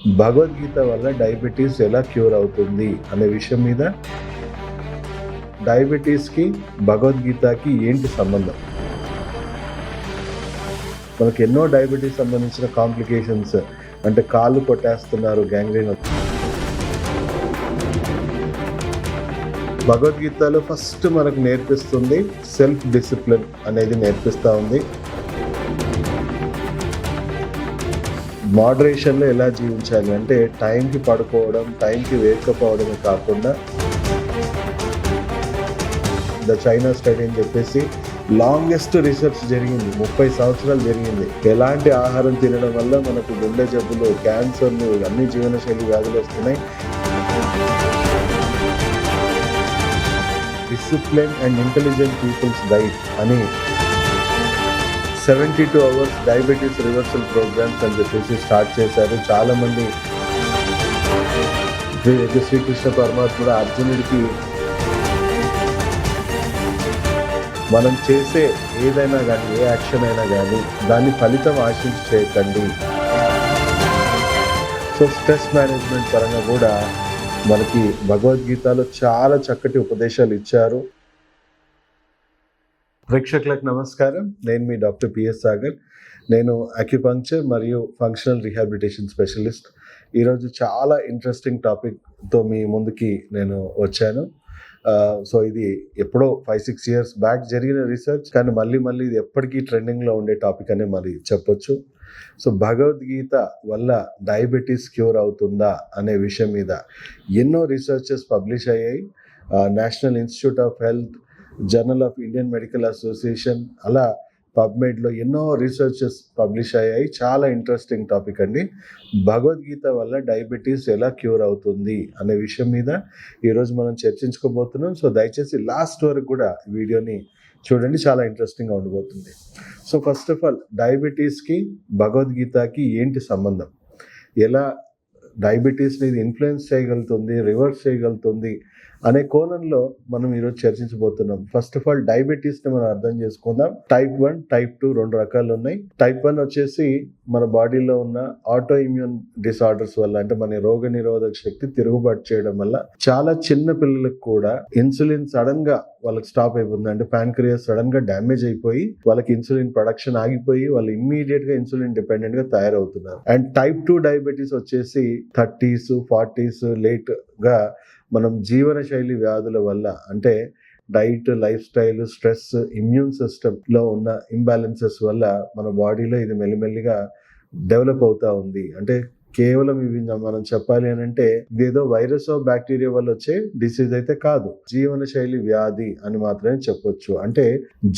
భగవద్గీత వల్ల డయాబెటీస్ ఎలా క్యూర్ అవుతుంది అనే విషయం మీద డయాబెటీస్కి భగవద్గీతకి ఏంటి సంబంధం? మనకు ఎన్నో డయాబెటీస్ సంబంధించిన కాంప్లికేషన్స్, అంటే కాళ్ళు కొట్టేస్తున్నారు, గ్యాంగ్రీన్. భగవద్గీతలో ఫస్ట్ మనకు నేర్పిస్తుంది సెల్ఫ్ డిసిప్లిన్ అనేది నేర్పిస్తూ ఉంది. మోడరేషన్లో ఎలా జీవించాలి అంటే టైంకి పడుకోవడం, టైంకి వేకప్ అవడమే కాకుండా ద చైనా స్టడీ అని చెప్పేసి లాంగెస్ట్ రీసెర్చ్ జరిగింది, 30 సంవత్సరాలు జరిగింది. ఎలాంటి ఆహారం తినడం వల్ల మనకు గుండె జబ్బులు, క్యాన్సర్లు, అన్ని జీవనశైలి వ్యాధులు వస్తున్నాయి. Discipline and intelligent peoples diet అని 72 hours డయాబెటీస్ రివర్సల్ ప్రోగ్రామ్స్ అని చెప్పేసి స్టార్ట్ చేశారు. చాలామంది శ్రీకృష్ణ పరమాత్ముడు అర్జునుడికి మనం చేసే ఏదైనా కానీ, ఏ యాక్షన్ అయినా కానీ దాని ఫలితం ఆశించి చేయకండి. సో స్ట్రెస్ మేనేజ్మెంట్ పరంగా కూడా మనకి భగవద్గీతలో చాలా చక్కటి ఉపదేశాలు ఇచ్చారు. ప్రేక్షకులకు నమస్కారం. నేను మీ డాక్టర్ పిఎస్ సాగర్. నేను అక్యుపంక్చర్ మరియు ఫంక్షనల్ రీహాబిలిటేషన్ స్పెషలిస్ట్. ఈరోజు చాలా ఇంట్రెస్టింగ్ టాపిక్తో మీ ముందుకి నేను వచ్చాను. సో ఇది ఎప్పుడో 5-6 years బ్యాక్ జరిగిన రీసెర్చ్, కానీ మళ్ళీ ఇది ఎప్పటికీ ట్రెండింగ్లో ఉండే టాపిక్ అనే మరి చెప్పొచ్చు. సో భగవద్గీత వల్ల డయాబెటీస్ క్యూర్ అవుతుందా అనే విషయం మీద ఎన్నో రీసెర్చెస్ పబ్లిష్ అయ్యాయి. National institute of health, journal of Indian medical association, అలా పబ్మెడ్లో ఎన్నో రీసెర్చెస్ పబ్లిష్ అయ్యాయి. చాలా ఇంట్రెస్టింగ్ టాపిక్ అండి. భగవద్గీత వల్ల డయాబెటీస్ ఎలా క్యూర్ అవుతుంది అనే విషయం మీద ఈరోజు మనం చర్చించుకోబోతున్నాం. సో దయచేసి లాస్ట్ వరకు కూడా వీడియోని చూడండి, చాలా ఇంట్రెస్టింగ్గా ఉండబోతుంది. సో ఫస్ట్ ఆఫ్ ఆల్, డయాబెటీస్కి భగవద్గీతకి ఏంటి సంబంధం? ఎలా డయాబెటీస్ని ఇది ఇన్ఫ్లుయెన్స్ చేయగలుగుతుంది, రివర్స్ చేయగలుగుతుంది అనే కోణంలో మనం ఈరోజు చర్చించబోతున్నాం. ఫస్ట్ ఆఫ్ ఆల్, డయాబెటీస్ని మనం అర్థం చేసుకుందాం. టైప్ 1, టైప్ 2 రెండు రకాలు ఉన్నాయి. టైప్ 1 వచ్చేసి మన బాడీలో ఉన్న ఆటో ఇమ్యూన్ డిసార్డర్స్ వల్ల, అంటే మన రోగ నిరోధక శక్తి తిరుగుబాటు చేయడం వల్ల చాలా చిన్న పిల్లలకు కూడా ఇన్సులిన్ సడన్ గా వాళ్ళకి స్టాప్ అయిపోతుంది. అంటే ప్యాంక్రియాస్ సడన్ గా డ్యామేజ్ అయిపోయి వాళ్ళకి ఇన్సులిన్ ప్రొడక్షన్ ఆగిపోయి వాళ్ళు ఇమ్మీడియట్ గా ఇన్సులిన్ డిపెండెంట్ గా తయారవుతున్నారు. అండ్ టైప్ 2 డయాబెటీస్ వచ్చేసి 30s, 40s లేట్ గా మనం జీవన శైలి వ్యాధుల వల్ల, అంటే diet, life style, stress, immune సిస్టంలో ఉన్న ఇంబ్యాలెన్సెస్ వల్ల మన బాడీలో ఇది మెల్లిమెల్లిగా డెవలప్ అవుతా ఉంది. అంటే కేవలం ఇవి మనం చెప్పాలి అని అంటే ఇదేదో వైరస్ ఆఫ్ బ్యాక్టీరియా వల్ల వచ్చే డిసీజ్ అయితే కాదు, జీవన శైలి వ్యాధి అని మాత్రమే చెప్పొచ్చు. అంటే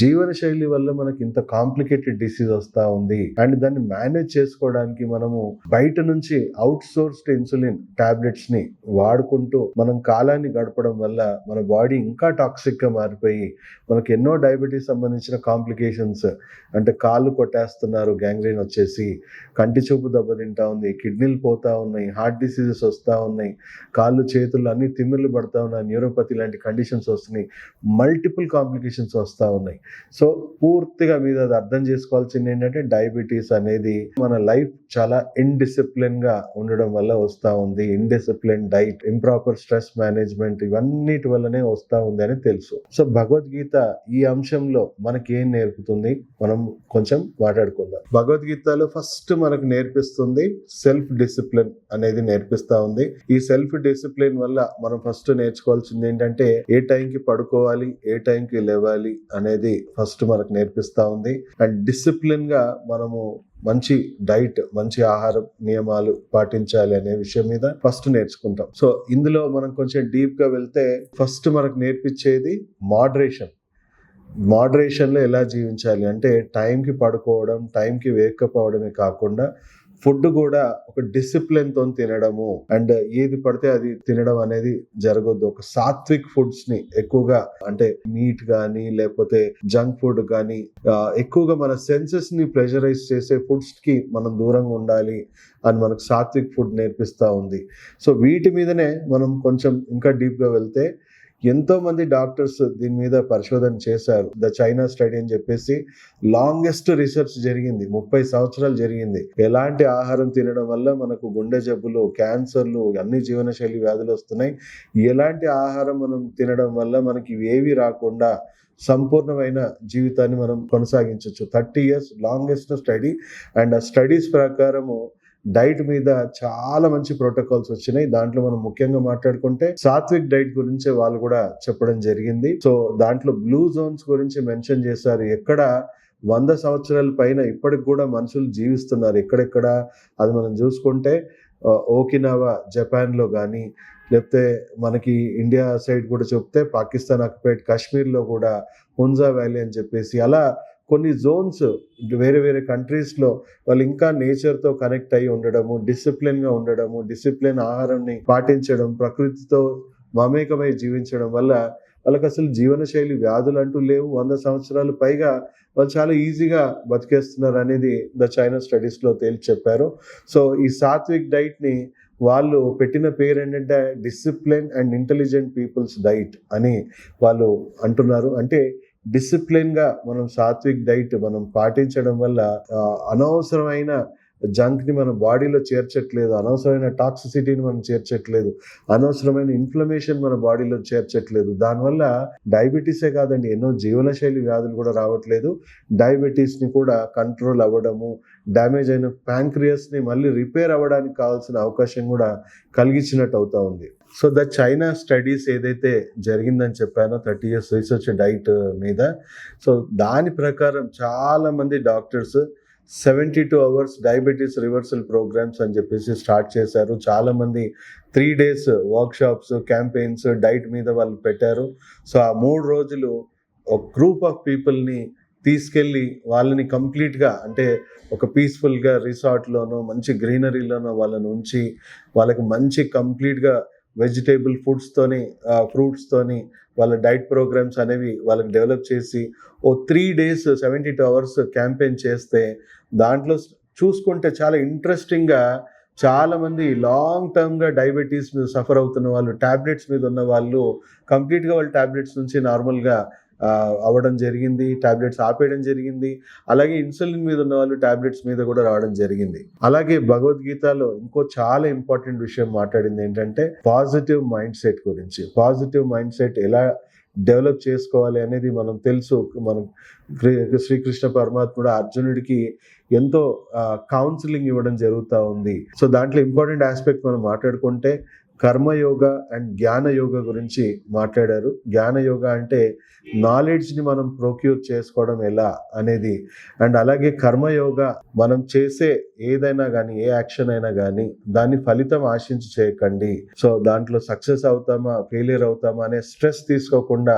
జీవన శైలి వల్ల మనకి ఇంత కాంప్లికేటెడ్ డిసీజ్ వస్తా ఉంది. అండ్ దాన్ని మేనేజ్ చేసుకోవడానికి మనము బయట నుంచి అవుట్ సోర్స్డ్ ఇన్సులిన్ టాబ్లెట్స్ ని వాడుకుంటూ మనం కాలాన్ని గడపడం వల్ల మన బాడీ ఇంకా టాక్సిక్ గా మారిపోయి మనకి ఎన్నో డయాబెటీస్ సంబంధించిన కాంప్లికేషన్స్, అంటే కాళ్ళు కొట్టేస్తున్నారు, గ్యాంగ్రీన్ వచ్చేసి, కంటి చూపు దెబ్బతింటా ఉంది, కిడ్నీలు పోతా ఉన్నాయి, హార్ట్ డిసీజెస్ వస్తూ ఉన్నాయి, కాళ్ళు చేతులు అన్ని తిమ్మిర్లు పడతా ఉన్నాయి, న్యూరోపతి లాంటి కండిషన్స్ వస్తున్నాయి, మల్టిపుల్ కాంప్లికేషన్స్ వస్తూ ఉన్నాయి. సో పూర్తిగా మీరు అది అర్థం చేసుకోవాల్సింది ఏంటంటే డయాబెటీస్ అనేది మన లైఫ్ చాలా ఇండిసిప్లిన్ గా ఉండడం వల్ల వస్తూ ఉంది. Indiscipline diet, improper stress management, ఇవన్నిటి వల్లనే వస్తూ ఉంది అని తెలుసు. సో భగవద్గీత ఈ అంశంలో మనకి ఏం నేర్పుతుంది మనం కొంచెం మాట్లాడుకుందాం. భగవద్గీతలో ఫస్ట్ మనకు నేర్పిస్తుంది సెల్ఫ్ డిసిప్లిన్ అనేది నేర్పిస్తా ఉంది. ఈ సెల్ఫ్ డిసిప్లిన్ వల్ల మనం ఫస్ట్ నేర్చుకోవాల్సింది ఏంటంటే ఏ టైంకి పడుకోవాలి, ఏ టైంకి లేవాలి అనేది ఫస్ట్ మనకు నేర్పిస్తా ఉంది. అండ్ డిసిప్లిన్ గా మనము మంచి డైట్, మంచి ఆహారం నియమాలు పాటించాలి అనే విషయం మీద ఫస్ట్ నేర్చుకుంటాం. సో ఇందులో మనం కొంచెం డీప్ గా వెళ్తే ఫస్ట్ మనకు నేర్పించేది మోడరేషన్లో ఎలా జీవించాలి అంటే టైంకి పడుకోవడం, టైంకి వేకప్ అవడమే కాకుండా ఫుడ్ కూడా ఒక డిసిప్లిన్తో తినడము, అండ్ ఏది పడితే అది తినడం అనేది జరగొద్దు. ఒక సాత్విక్ ఫుడ్స్ ని ఎక్కువగా, అంటే మీట్ కానీ లేకపోతే జంక్ ఫుడ్ కానీ, ఎక్కువగా మన సెన్సెస్ ని ప్రెషరైజ్ చేసే ఫుడ్స్ కి మనం దూరంగా ఉండాలి అని మనకు సాత్విక్ ఫుడ్ నేర్పిస్తా ఉంది. సో వీటి మీదనే మనం కొంచెం ఇంకా డీప్ గా వెళ్తే ఎంతో మంది డాక్టర్స్ దీని మీద పరిశోధన చేశారు. ద చైనా స్టడీ అని చెప్పేసి లాంగెస్ట్ రీసెర్చ్ జరిగింది, 30 సంవత్సరాలు జరిగింది. ఎలాంటి ఆహారం తినడం వల్ల మనకు గుండె జబ్బులు, క్యాన్సర్లు, అన్ని జీవనశైలి వ్యాధులు వస్తున్నాయి, ఎలాంటి ఆహారం మనం తినడం వల్ల మనకి ఏవి రాకుండా సంపూర్ణమైన జీవితాన్ని మనం కొనసాగించవచ్చు. 30 years లాంగెస్ట్ స్టడీ. అండ్ ఆ స్టడీస్ ప్రకారము డైట్ మీద చాలా మంచి ప్రోటోకాల్స్ వచ్చినాయి. దాంట్లో మనం ముఖ్యంగా మాట్లాడుకుంటే సాత్విక్ డైట్ గురించి వాళ్ళు కూడా చెప్పడం జరిగింది. సో దాంట్లో బ్లూ జోన్స్ గురించి మెన్షన్ చేశారు. ఎక్కడ 100 సంవత్సరాల పైన ఇప్పటికి కూడా మనుషులు జీవిస్తున్నారు. ఎక్కడెక్కడ అది మనం చూసుకుంటే ఓకినావా జపాన్లో కానీ, లేకపోతే మనకి ఇండియా సైడ్ కూడా చెప్తే పాకిస్తాన్ ఆక్యుపైడ్ కాశ్మీర్లో కూడా హుంజా వ్యాలీ అని చెప్పేసి అలా కొన్ని జోన్స్ వేరే వేరే కంట్రీస్లో వాళ్ళు ఇంకా నేచర్తో కనెక్ట్ అయ్యి ఉండడము, డిసిప్లిన్గా ఉండడము, డిసిప్లిన్ ఆహారాన్ని పాటించడం, ప్రకృతితో మమేకమై జీవించడం వల్ల వాళ్ళకి అసలు జీవనశైలి వ్యాధులు అంటూ లేవు. 100 సంవత్సరాలు పైగా వాళ్ళు చాలా ఈజీగా బతికేస్తున్నారు అనేది ద చైనా స్టడీస్లో తేల్చి చెప్పారు. సో ఈ సాత్విక్ డైట్ని వాళ్ళు పెట్టిన పేరు ఏంటంటే discipline and intelligent peoples diet అని వాళ్ళు అంటున్నారు. అంటే డిసిప్లిన్గా మనం సాత్విక్ డైట్ మనం పాటించడం వల్ల అనవసరమైన జంక్ని మన బాడీలో చేర్చట్లేదు, అనవసరమైన టాక్సిసిటీని మనం చేర్చట్లేదు, అనవసరమైన ఇన్ఫ్లమేషన్ మన బాడీలో చేర్చట్లేదు. దానివల్ల డయాబెటీసే కాదండి, ఎన్నో జీవనశైలి వ్యాధులు కూడా రావట్లేదు. డయాబెటీస్ని కూడా కంట్రోల్ అవ్వడము, డ్యామేజ్ అయిన ప్యాంక్రియాస్ని మళ్ళీ రిపేర్ అవ్వడానికి కావాల్సిన అవకాశం కూడా కలిగించినట్టు అవుతా ఉంది. సో ద చైనా స్టడీస్ ఏదైతే జరిగిందని చెప్పానో 30 years రీసెర్చ్ డైట్ మీద, సో దాని ప్రకారం చాలా మంది doctors 72 hours diabetes reversal programs అని చెప్పేసి స్టార్ట్ చేశారు. చాలామంది 3 days వర్క్షాప్స్, క్యాంపెయిన్స్ డైట్ మీద వాళ్ళు పెట్టారు. సో ఆ 3 రోజులు ఒక గ్రూప్ ఆఫ్ పీపుల్ని తీసుకెళ్ళి వాళ్ళని కంప్లీట్గా అంటే ఒక పీస్ఫుల్గా రిసార్ట్లోనో మంచి గ్రీనరీలోనో వాళ్ళని ఉంచి వాళ్ళకి మంచి కంప్లీట్గా వెజిటేబుల్ ఫుడ్స్తోని, ఫ్రూట్స్తోని వాళ్ళ డైట్ ప్రోగ్రామ్స్ అనేవి వాళ్ళకి డెవలప్ చేసి 3 days 72 hours క్యాంపెయిన్ చేస్తే దాంట్లో చూసుకుంటే చాలా ఇంట్రెస్టింగ్గా చాలామంది లాంగ్ టర్మ్గా డయాబెటీస్ మీద సఫర్ అవుతున్న వాళ్ళు, ట్యాబ్లెట్స్ మీద ఉన్న వాళ్ళు కంప్లీట్గా వాళ్ళ ట్యాబ్లెట్స్ నుంచి నార్మల్గా అవ్వడం జరిగింది, టాబ్లెట్స్ ఆపేయడం జరిగింది. అలాగే ఇన్సులిన్ మీద ఉన్న వాళ్ళు టాబ్లెట్స్ మీద కూడా రావడం జరిగింది. అలాగే భగవద్గీతలో ఇంకో చాలా ఇంపార్టెంట్ విషయం మాట్లాడింది ఏంటంటే పాజిటివ్ మైండ్ సెట్ గురించి. పాజిటివ్ మైండ్ సెట్ ఎలా డెవలప్ చేసుకోవాలి అనేది మనం తెలుసు. మనం శ్రీకృష్ణ పరమాత్ముడు అర్జునుడికి ఎంతో కౌన్సిలింగ్ ఇవ్వడం జరుగుతూ ఉంది. సో దాంట్లో ఇంపార్టెంట్ ఆస్పెక్ట్ మనం మాట్లాడుకుంటే కర్మయోగ అండ్ జ్ఞాన యోగ గురించి మాట్లాడారు. జ్ఞాన యోగ అంటే నాలెడ్జ్ని మనం ప్రొక్యూర్ చేసుకోవడం ఎలా అనేది, అండ్ అలాగే కర్మయోగ మనం చేసే ఏదైనా కానీ, ఏ యాక్షన్ అయినా కానీ దాన్ని ఫలితం ఆశించి చేయకండి. సో దాంట్లో సక్సెస్ అవుతామా, ఫెయిలియర్ అవుతామా అనే స్ట్రెస్ తీసుకోకుండా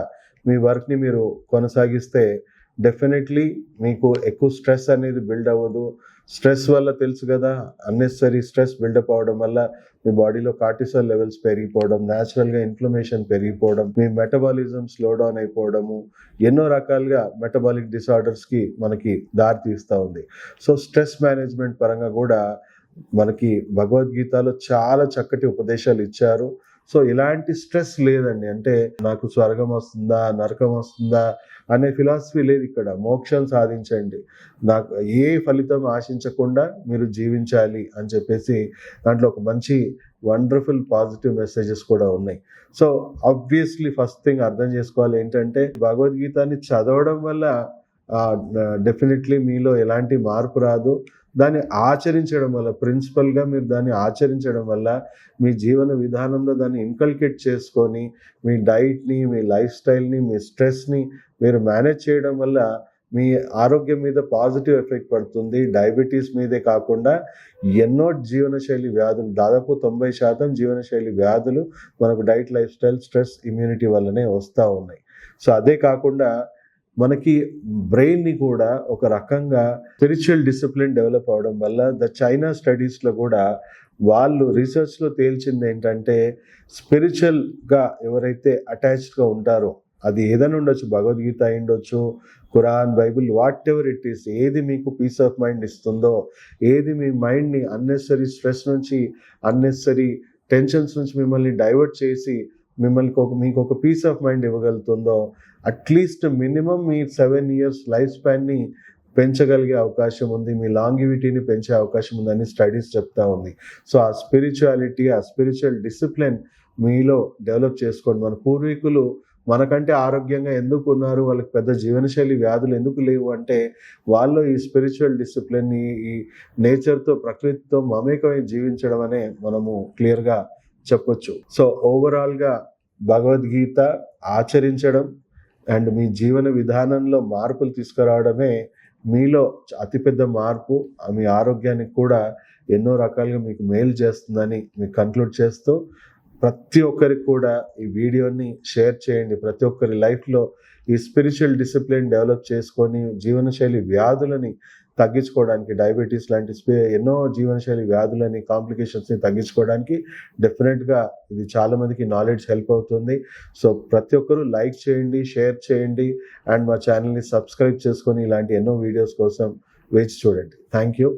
మీ వర్క్ని మీరు కొనసాగిస్తే డెఫినెట్లీ మీకు ఎక్కువ స్ట్రెస్ అనేది బిల్డ్ అవ్వదు. స్ట్రెస్ వల్ల తెలుసు కదా, అన్నెసరీ స్ట్రెస్ బిల్డప్ అవడం వల్ల మీ బాడీలో కార్టిసాల్ లెవెల్స్ పెరిగిపోవడం, న్యాచురల్గా ఇన్ఫ్లమేషన్ పెరిగిపోవడం, మీ మెటబాలిజం స్లో డౌన్ అయిపోవడము, ఎన్నో రకాలుగా మెటబాలిక్ డిసార్డర్స్కి మనకి దారి తీస్తూ ఉంది. సో స్ట్రెస్ మేనేజ్మెంట్ పరంగా కూడా మనకి భగవద్గీతలో చాలా చక్కటి ఉపదేశాలు ఇచ్చారు. సో ఇలాంటి స్ట్రెస్ లేదండి. అంటే నాకు స్వర్గం వస్తుందా, నరకం వస్తుందా అనే ఫిలాసఫీ లేదు ఇక్కడ. మోక్షం సాధించండి, నాకు ఏ ఫలితం ఆశించకుండా మీరు జీవించాలి అని చెప్పేసి దాంట్లో ఒక మంచి వండర్ఫుల్ పాజిటివ్ మెసేజెస్ కూడా ఉన్నాయి. సో ఆబ్వియస్లీ ఫస్ట్ థింగ్ అర్థం చేసుకోవాలి ఏంటంటే భగవద్గీతని చదవడం వల్ల డెఫినెట్లీ మీలో ఎలాంటి మార్పు రాదు. దాన్ని ఆచరించడం వల్ల, ప్రిన్సిపల్గా మీరు దాన్ని ఆచరించడం వల్ల మీ జీవన విధానంలో దాన్ని ఇన్కల్కేట్ చేసుకొని మీ డైట్ని, మీ లైఫ్ స్టైల్ని, మీ స్ట్రెస్ని మీరు మేనేజ్ చేయడం వల్ల మీ ఆరోగ్యం మీద పాజిటివ్ ఎఫెక్ట్ పడుతుంది. డయాబెటీస్ మీదే కాకుండా ఎన్నో జీవనశైలి వ్యాధులు, దాదాపు 90% జీవనశైలి వ్యాధులు మనకు diet, life style, stress, immunity వల్లనే వస్తూ ఉన్నాయి. సో అదే కాకుండా మనకి బ్రెయిన్ని కూడా ఒక రకంగా స్పిరిచువల్ డిసిప్లిన్ డెవలప్ అవడం వల్ల ద చైనా స్టడీస్లో కూడా వాళ్ళు రీసెర్చ్లో తేల్చింది ఏంటంటే స్పిరిచువల్గా ఎవరైతే అటాచ్డ్గా ఉంటారో, అది ఏదైనా ఉండొచ్చు, భగవద్గీత అయి ఉండొచ్చు, Quran, Bible, whatever it is, ఏది మీకు పీస్ ఆఫ్ మైండ్ ఇస్తుందో, ఏది మీ మైండ్ని అన్నెసరీ స్ట్రెస్ నుంచి, అన్నెసరీ టెన్షన్స్ నుంచి మిమ్మల్ని డైవర్ట్ చేసి మీకు ఒక పీస్ ఆఫ్ మైండ్ ఇవ్వగలుగుతుందో, అట్లీస్ట్ మినిమం మీ 7 years లైఫ్ స్పాన్ని పెంచగలిగే అవకాశం ఉంది, మీ లాంగివిటీని పెంచే అవకాశం ఉందని స్టడీస్ చెప్తా ఉంది. సో ఆ స్పిరిచువాలిటీ, ఆ స్పిరిచువల్ డిసిప్లిన్ మీలో డెవలప్ చేసుకోండి. మన పూర్వీకులు మనకంటే ఆరోగ్యంగా ఎందుకు ఉన్నారు, వాళ్ళకి పెద్ద జీవనశైలి వ్యాధులు ఎందుకు లేవు అంటే వాళ్ళు ఈ స్పిరిచువల్ డిసిప్లిన్, ఈ నేచర్తో, ప్రకృతితో మమేకమై జీవించడం అనే మనము క్లియర్గా చెప్పొచ్చు. సో ఓవరాల్గా భగవద్గీత ఆచరించడం అండ్ మీ జీవన విధానంలో మార్పులు తీసుకురావడమే మీలో అతిపెద్ద మార్పు, మీ ఆరోగ్యానికి కూడా ఎన్నో రకాలుగా మీకు మేలు చేస్తుందని మీకు కన్క్లూడ్ చేస్తూ, ప్రతి ఒక్కరికి కూడా ఈ వీడియోని షేర్ చేయండి. ప్రతి ఒక్కరి లైఫ్లో ఈ స్పిరిచువల్ డిసిప్లిన్ డెవలప్ చేసుకొని జీవనశైలి వ్యాధులని తగ్గించుకోవడానికి, డయాబెటీస్ లాంటి ఎన్నో జీవనశైలి వ్యాధులని, కాంప్లికేషన్స్ని తగ్గించుకోవడానికి డెఫినెట్గా ఇది చాలామందికి నాలెడ్జ్ హెల్ప్ అవుతుంది. సో ప్రతి ఒక్కరూ లైక్ చేయండి, షేర్ చేయండి అండ్ మా ఛానల్ని సబ్స్క్రైబ్ చేసుకొని ఇలాంటి ఎన్నో వీడియోస్ కోసం వేచి చూడండి. Thank you.